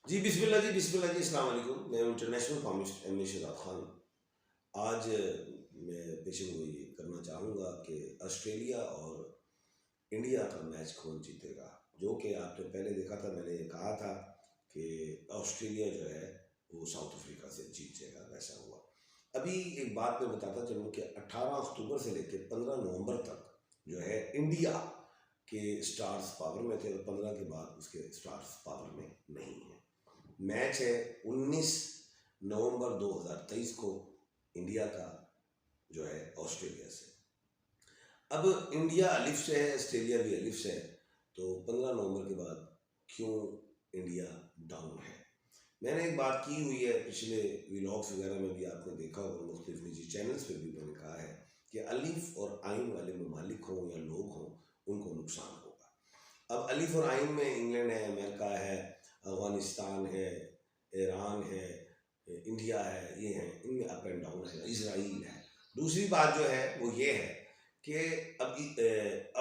जी बिस्मिल्लाह जी अस्सलाम वालेकुम। मैं इंटरनेशनल कॉमिस्ट एम ए शहजाद खान। आज मैं पेशन गोई ये करना चाहूँगा कि ऑस्ट्रेलिया और इंडिया का मैच कौन जीतेगा। जो कि आपने पहले देखा था, मैंने ये कहा था कि ऑस्ट्रेलिया जो है वो साउथ अफ्रीका से जीत जाएगा, वैसा हुआ। अभी एक बात मैं बताता चलूँ कि 18 अक्टूबर से लेकर 15 नवंबर तक जो है इंडिया के स्टार्स पावर में थे और 15 के बाद उसके स्टार्स पावर में नहीं है। मैच है 19 नवंबर 2023 को इंडिया का जो है ऑस्ट्रेलिया से। अब इंडिया अलिफ से है, ऑस्ट्रेलिया भी अलिफ से है, तो 15 नवंबर के बाद क्यों इंडिया डाउन है। मैंने एक बात की हुई है, पिछले व्लॉग्स वगैरह में भी आपने देखा होगा, मुख्तलिफ निजी चैनल्स पे भी मैंने कहा है कि अलिफ और आइन वाले ममालिक हों या लोग हों, उनको नुकसान होगा। अब अलिफ और आइन में इंग्लैंड है, अमेरिका है, अफगानिस्तान है, ईरान है, इंडिया है, ये हैं, इनमें अप एंड डाउन है, इसराइल है। दूसरी बात जो है वो ये है कि अब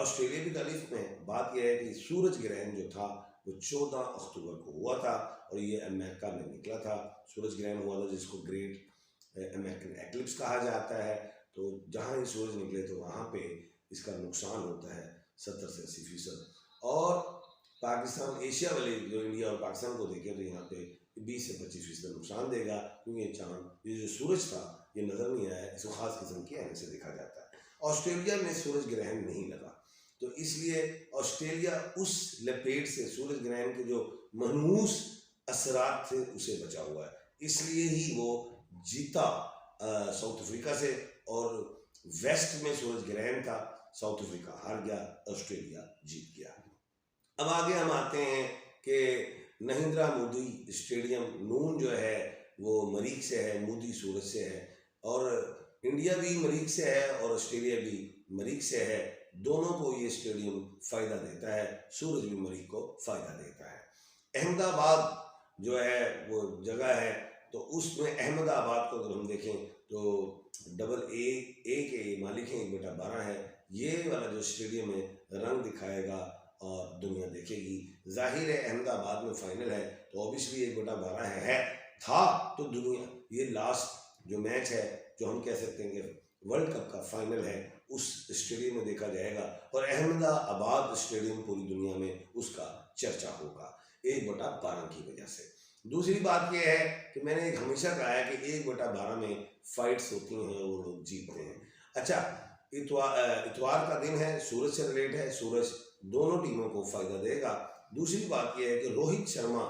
ऑस्ट्रेलिया की तारीफ में बात यह है कि सूरज ग्रहण जो था वो 14 अक्टूबर को हुआ था और ये अमेरिका में निकला था। सूरज ग्रहण हुआ था जिसको ग्रेट अमेरिकन एक्लिप्स कहा जाता है। तो जहाँ ही सूरज निकले तो वहाँ पे इसका नुकसान होता है 70 से 80%। और पाकिस्तान, एशिया वाले जो इंडिया और पाकिस्तान को देखें तो यहाँ पे 20 से 25% नुकसान देगा, क्योंकि ये चांद, ये जो सूरज था ये नज़र नहीं आया, इसको खास किस्म के ऐसे से देखा जाता है। ऑस्ट्रेलिया में सूरज ग्रहण नहीं लगा, तो इसलिए ऑस्ट्रेलिया उस लपेट से, सूरज ग्रहण के जो मनहूस असरात थे उसे बचा हुआ है, इसलिए ही वो जीता साउथ अफ्रीका से। और वेस्ट में सूरज ग्रहण था, साउथ अफ्रीका हार गया, ऑस्ट्रेलिया जीत गया। अब आगे हम आते हैं कि नरेंद्र मोदी स्टेडियम नून जो है वो मरीख से है, मोदी सूरत से है, और इंडिया भी मरीख से है और ऑस्ट्रेलिया भी मरीख से है। दोनों को ये स्टेडियम फ़ायदा देता है, सूरज भी मरीख को फ़ायदा देता है। अहमदाबाद जो है वो जगह है, तो उसमें अहमदाबाद को अगर हम देखें तो डबल ए के मालिक हैं, 1/12 है। ये वाला जो स्टेडियम है रंग दिखाएगा और दुनिया देखेगी। जाहिर है अहमदाबाद में फाइनल है तो ऑब्वियसली 1/12 है था, तो दुनिया, ये लास्ट जो मैच है जो हम कह सकते हैं कि वर्ल्ड कप का फाइनल है, उस स्टेडियम में देखा जाएगा और अहमदाबाद स्टेडियम पूरी दुनिया में उसका चर्चा होगा 1/12 की वजह से। दूसरी बात यह है कि मैंने एक हमेशा कहा है कि 1/12 में फाइट्स होती हैं और वो लोग जीतते हैं। अच्छा, इतवार का दिन है, सूरज से रिलेट है, सूरज दोनों टीमों को फायदा देगा। दूसरी बात यह है कि रोहित शर्मा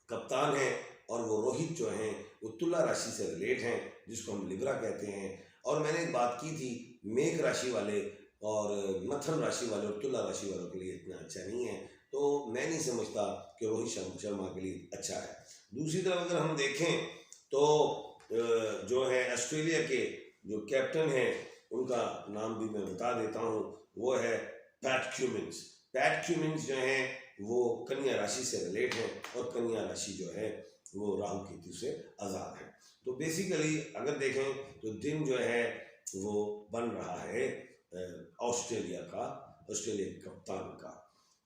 कप्तान है और वो रोहित जो हैं वो तुला राशि से रिलेट हैं, जिसको हम लिब्रा कहते हैं। और मैंने एक बात की थी, मेघ राशि वाले और मथन राशि वाले और तुला राशि वालों के लिए इतना अच्छा नहीं है, तो मैं नहीं समझता कि रोहित शर्मा के लिए अच्छा है। दूसरी तरफ अगर हम देखें तो जो है ऑस्ट्रेलिया के जो कैप्टन हैं उनका नाम भी मैं बता देता हूँ, वो है पैट क्यूमिंस। पैट क्यूमिंस जो हैं वो कन्या राशि से रिलेट हैं और कन्या राशि जो है वो राहु केतु से आज़ाद है। तो बेसिकली अगर देखें तो दिन जो है वो बन रहा है ऑस्ट्रेलिया का, ऑस्ट्रेलिया के कप्तान का।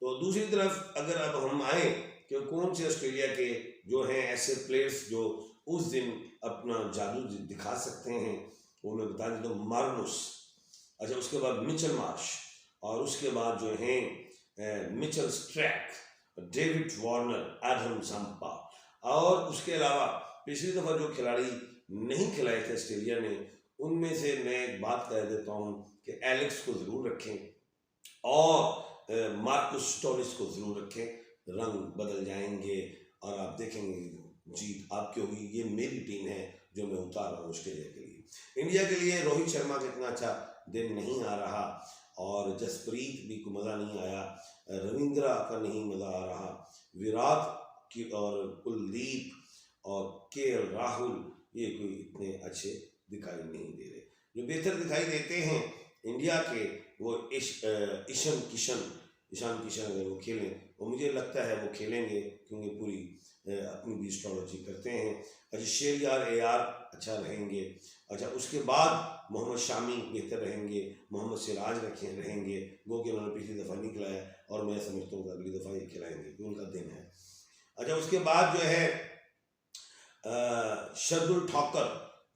तो दूसरी तरफ अगर अब हम आए कि कौन से ऑस्ट्रेलिया के जो हैं ऐसे प्लेयर्स जो उस दिन अपना जादू दिखा सकते हैं, वो मैं बता देता हूँ। मार्नुस, अच्छा, उसके बाद मिचेल मार्श, और उसके बाद जो हैं Mitchell Starc, David Warner, Adam Zampa, और उसके अलावा पिछली दफ़ा जो खिलाड़ी नहीं खिलाए थे ऑस्ट्रेलिया ने, उनमें से मैं एक बात कह देता हूँ कि एलेक्स को ज़रूर रखें और मार्कस स्टोरिस को ज़रूर रखें। रंग बदल जाएंगे और आप देखेंगे जीत आपकी होगी। ये मेरी टीम है जो मैं उतार रहा हूँ ऑस्ट्रेलिया के लिए। इंडिया के लिए रोहित शर्मा का इतना अच्छा दिन नहीं आ रहा और जसप्रीत भी को मज़ा नहीं आया, रविंद्रा का नहीं मज़ा आ रहा, विराट की और कुलदीप और केएल राहुल ये कोई इतने अच्छे दिखाई नहीं दे रहे। जो बेहतर दिखाई देते हैं इंडिया के वो ईशान किशन अगर वो खेलें, और मुझे लगता है वो खेलेंगे क्योंकि पूरी अपनी भी एस्ट्रोलॉजी करते हैं। अच्छा, शेरियार AR अच्छा रहेंगे। अच्छा, उसके बाद मोहम्मद शामी बेहतर रहेंगे, मोहम्मद सिराज रहेंगे, वो कि उन्होंने पिछली दफ़ा नहीं खिलाया और मैं समझता हूँ अगली दफ़ा ये खिलाएंगे क्योंकि उनका दिन है। अच्छा, उसके बाद जो है शर्दुल ठाकर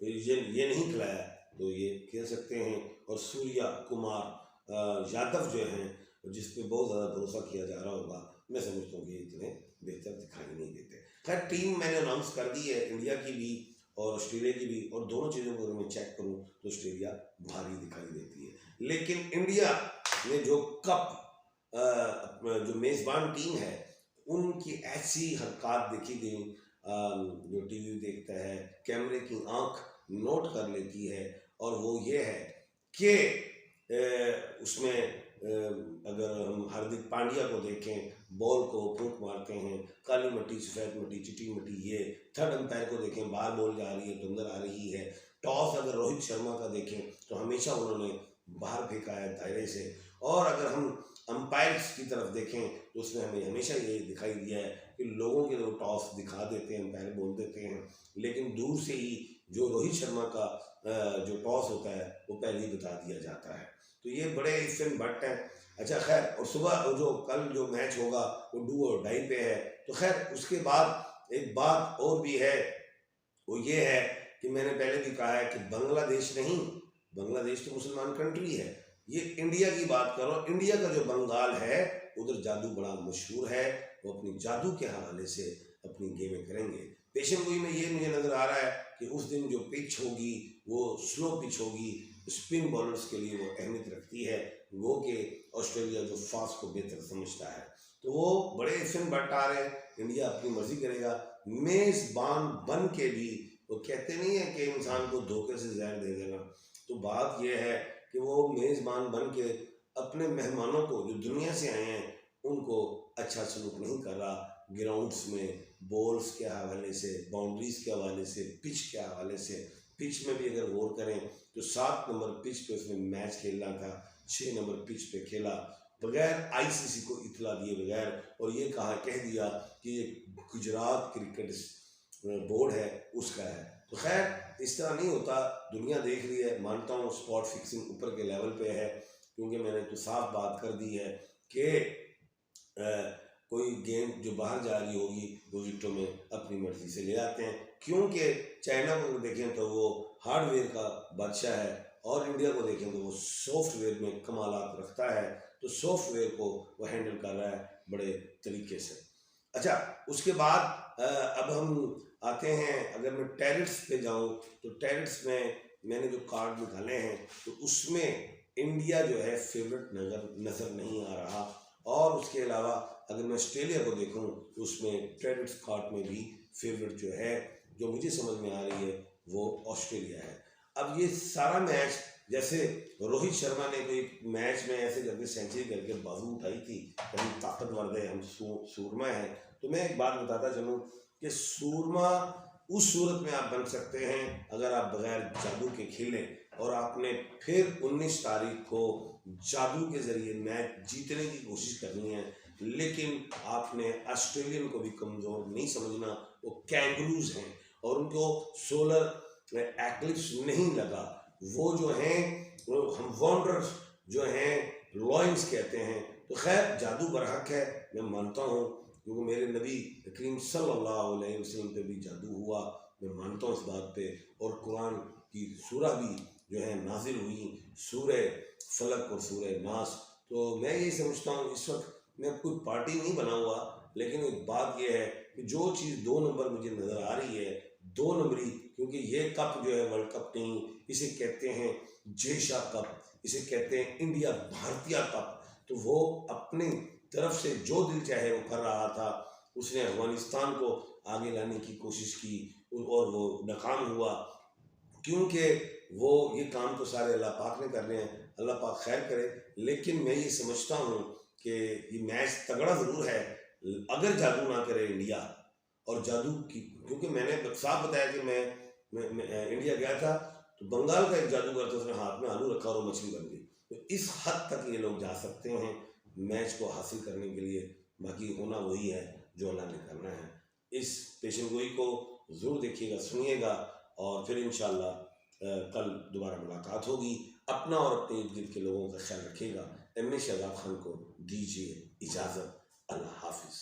ये नहीं खिलाया तो ये खेल सकते हैं। और सूर्या कुमार यादव जो हैं, जिस पे बहुत ज़्यादा भरोसा किया जा रहा होगा, मैं समझता हूँ कि इतने बेहतर दिखाई नहीं देते। खैर, टीम मैंने अनाउंस कर दी है, इंडिया की भी और ऑस्ट्रेलिया की भी, और दोनों चीज़ों को अगर मैं चेक करूँ तो ऑस्ट्रेलिया भारी दिखाई देती है। लेकिन इंडिया में जो कप जो मेज़बान टीम है, उनकी ऐसी हरकत देखी गई, जो टीवी देखता है कैमरे की आंख नोट कर लेती है, और वो ये है कि उसमें अगर हम हार्दिक पांड्या को देखें, बॉल को फूंक मारते हैं, काली मिट्टी, सफ़ेद मिट्टी, चिटी मिट्टी, ये थर्ड अंपायर को देखें, बाहर बॉल जा रही है तो अंदर आ रही है। टॉस अगर रोहित शर्मा का देखें तो हमेशा उन्होंने बाहर फेंका है दायरे से। और अगर हम अंपायर्स की तरफ देखें तो उसमें हमें हमेशा ये दिखाई दिया है कि लोगों के वो टॉस दिखा देते हैं, अंपायर बोल देते हैं, लेकिन दूर से ही जो रोहित शर्मा का जो टॉस होता है वो पहले ही बता दिया जाता है। तो ये बड़े इफ एंड बट हैं। अच्छा, खैर, और सुबह जो कल जो मैच होगा वो डू और डाई पे है। तो खैर, उसके बाद एक बात और भी है, वो ये है कि मैंने पहले भी कहा है कि बांग्लादेश नहीं, बांग्लादेश तो मुसलमान कंट्री है, ये इंडिया की बात करो। इंडिया का जो बंगाल है उधर जादू बड़ा मशहूर है, वो अपनी जादू के हवाले से अपनी गेमें करेंगे। पेशन गोई में ये मुझे नज़र आ रहा है कि उस दिन जो पिच होगी वो स्लो पिच होगी, स्पिन बॉलर्स के लिए वो अहमियत रखती है, वो कि ऑस्ट्रेलिया जो फास्ट को बेहतर समझता है। तो वो बड़े इफन बट आ रहे हैं, इंडिया अपनी मर्जी करेगा। मेज़बान बन के भी वो कहते नहीं है कि इंसान को धोखे से जहर दे देना, तो बात यह है कि वो मेज़बान बन के अपने मेहमानों को जो दुनिया से आए हैं उनको अच्छा सलूक नहीं कर रहा। ग्राउंड्स में बॉल्स के हवाले से, बाउंड्रीज के हवाले से, पिच के हवाले से, पिच में भी अगर गौर करें तो 7 नंबर पिच पे उसने मैच खेलना था, 6 नंबर पिच पे खेला बगैर आईसीसी को इतला दिए बगैर, और ये कह दिया कि ये गुजरात क्रिकेट बोर्ड है उसका है। तो खैर, इस तरह नहीं होता, दुनिया देख रही है। मानता हूँ स्पॉट फिक्सिंग ऊपर के लेवल पे है, क्योंकि मैंने तो साफ बात कर दी है कि कोई गेम जो बाहर जा रही होगी वो विकेटों में अपनी मर्जी से ले आते हैं, क्योंकि चाइना को देखें तो वो हार्डवेयर का बादशाह है, और इंडिया को देखें तो वो सॉफ्टवेयर में कमालात रखता है, तो सॉफ्टवेयर को वो हैंडल कर रहा है बड़े तरीके से। अच्छा, उसके बाद अब हम आते हैं, अगर मैं टेरिट्स पे जाऊं तो टेरिट्स में मैंने जो कार्ड निकाले हैं तो उसमें इंडिया जो है फेवरेट नज़र नहीं आ रहा। और उसके अलावा अगर मैं ऑस्ट्रेलिया को देखूं तो उसमें टेरिट्स कार्ड में भी फेवरेट जो है, जो मुझे समझ में आ रही है, वो ऑस्ट्रेलिया है। अब ये सारा मैच, जैसे रोहित शर्मा ने कोई मैच में ऐसे करके सेंचुरी करके बाजू उठाई थी, हम ताकतवर है, हम सूरमा हैं, तो मैं एक बात बताता चलूँ कि सूरमा उस सूरत में आप बन सकते हैं अगर आप बगैर जादू के खेलें, और आपने फिर 19 तारीख को जादू के ज़रिए मैच जीतने की कोशिश करनी है। लेकिन आपने ऑस्ट्रेलियन को भी कमज़ोर नहीं समझना, वो कैंगरूज हैं और उनको सोलर एक्लिप्स नहीं लगा। वो जो हैं वो हम वॉन्डर्स जो हैं लॉयंस कहते हैं। तो खैर, जादू बरहक है, मैं मानता हूँ, क्योंकि मेरे नबी करीम सल्लल्लाहु अलैहि वसल्लम पे भी जादू हुआ, मैं मानता हूँ इस बात पे। और कुरान की सूरह भी जो है नाजिल हुई, सूरह फलक और सूरह नास। तो मैं ये समझता हूँ, इस वक्त मैं कोई पार्टी नहीं बना हुआ, लेकिन एक बात यह है कि जो चीज़ 2 नंबर मुझे नज़र आ रही है, 2 नंबरी, क्योंकि ये कप जो है वर्ल्ड कप नहीं, इसे कहते हैं जेशा कप, इसे कहते हैं इंडिया भारतीय कप। तो वो अपनी तरफ से जो दिल चाहे वो कर रहा था। उसने अफगानिस्तान को आगे लाने की कोशिश की और वो नाकाम हुआ, क्योंकि वो ये काम तो सारे अल्लाह पाक ने कर रहे हैं, अल्लाह पाक खैर करे। लेकिन मैं ये समझता हूँ कि ये मैच तगड़ा ज़रूर है अगर जादू ना करे इंडिया। और जादू की, क्योंकि मैंने साफ बताया कि मैं इंडिया गया था तो बंगाल का एक जादूगर था, उसने हाथ में आलू रखा और मछली बन गई। तो इस हद तक ये लोग जा सकते हैं मैच को हासिल करने के लिए। बाकी होना वही है जो अल्लाह ने करना है। इस पेशन गोई को ज़रूर देखिएगा, सुनिएगा, और फिर इंशाल्लाह कल दोबारा मुलाकात होगी। अपना और अपने इर्द गिर्द के लोगों का ख्याल रखिएगा। एम ए शहजाद खान को दीजिए इजाज़त। अल्लाह हाफिज़।